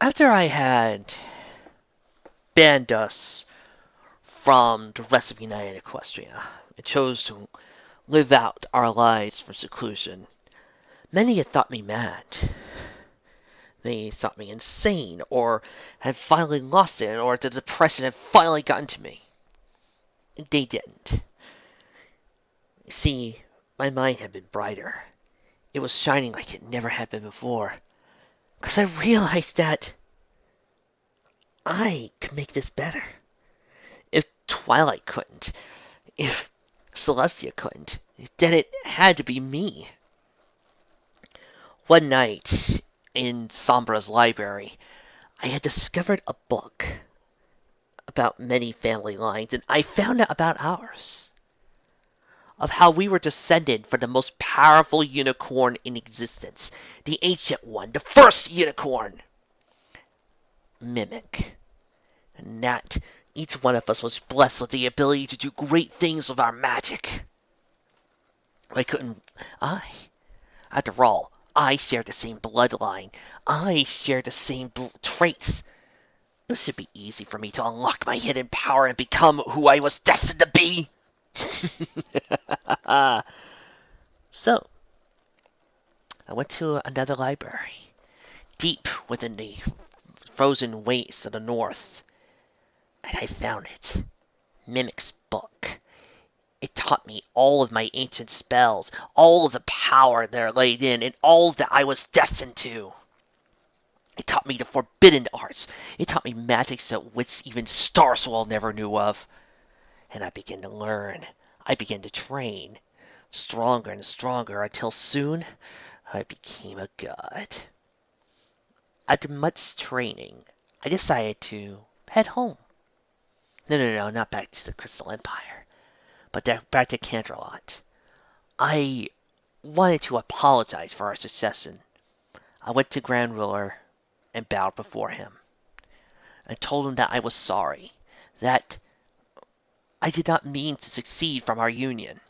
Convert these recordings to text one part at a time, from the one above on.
After I had banned us from the rest of United Equestria and chose to live out our lives for seclusion, many had thought me mad. They thought me insane, or had finally lost it, or the depression had finally gotten to me. They didn't. See, my mind had been brighter. It was shining like it never had been before. Because I realized that I could make this better. If Twilight couldn't, if Celestia couldn't, then it had to be me. One night in Sombra's library, I had discovered a book about many family lines, and I found out about ours. Of how we were descended from the most powerful unicorn in existence, the ancient one, the first unicorn, Mimic. And that each one of us was blessed with the ability to do great things with our magic. Why couldn't I? After all, I shared the same bloodline. I shared the same traits. It should be easy for me to unlock my hidden power and become who I was destined to be. So, I went to another library, deep within the frozen wastes of the north, and I found it. Mimic's book. It taught me all of my ancient spells, all of the power there laid in, and all that I was destined to. It taught me the forbidden arts. It taught me magics that wits even Starsoil never knew of. And I began to learn. I began to train. Stronger and stronger until soon I became a god. After much training, I decided to head home. No, not back to the Crystal Empire, but back to Canterlot. I wanted to apologize for our succession. I went to Grand Ruler and bowed before him. I told him that I was sorry, that I did not mean to succeed from our union.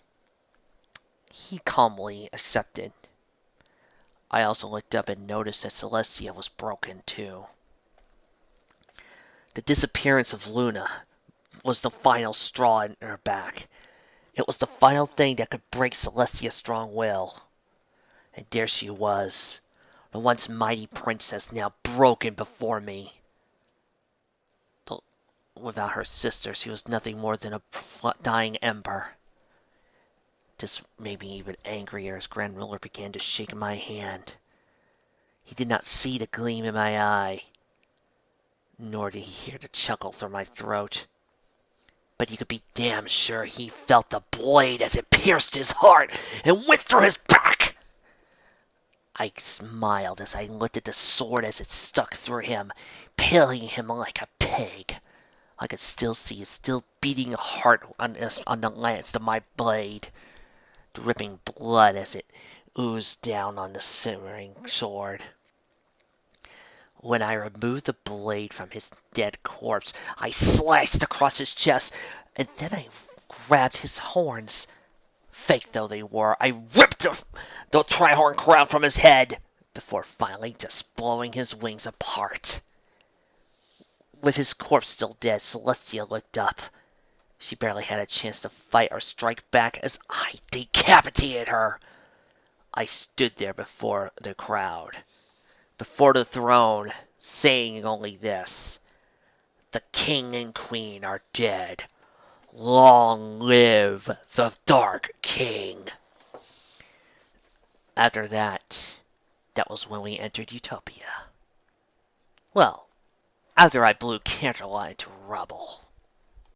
He calmly accepted. I also looked up and noticed that Celestia was broken too. The disappearance of Luna was the final straw in her back. It was the final thing that could break Celestia's strong will. And there she was, the once mighty princess now broken before me. Without her sister, she was nothing more than a dying ember. This made me even angrier as Grand Ruler began to shake my hand. He did not see the gleam in my eye, nor did he hear the chuckle through my throat. But you could be damn sure he felt the blade as it pierced his heart and went through his back. I smiled as I looked at the sword as it stuck through him, piling him like a pig. I could still see his still beating heart on the lance of my blade, dripping blood as it oozed down on the simmering sword. When I removed the blade from his dead corpse, I sliced across his chest, and then I grabbed his horns. Fake though they were, I ripped the Trihorn crown from his head, before finally just blowing his wings apart. With his corpse still dead, Celestia looked up. She barely had a chance to fight or strike back as I decapitated her. I stood there before the crowd, before the throne, saying only this: the king and queen are dead. Long live the Dark King. After that, that was when we entered Utopia. Well, after I blew Canterlot into rubble.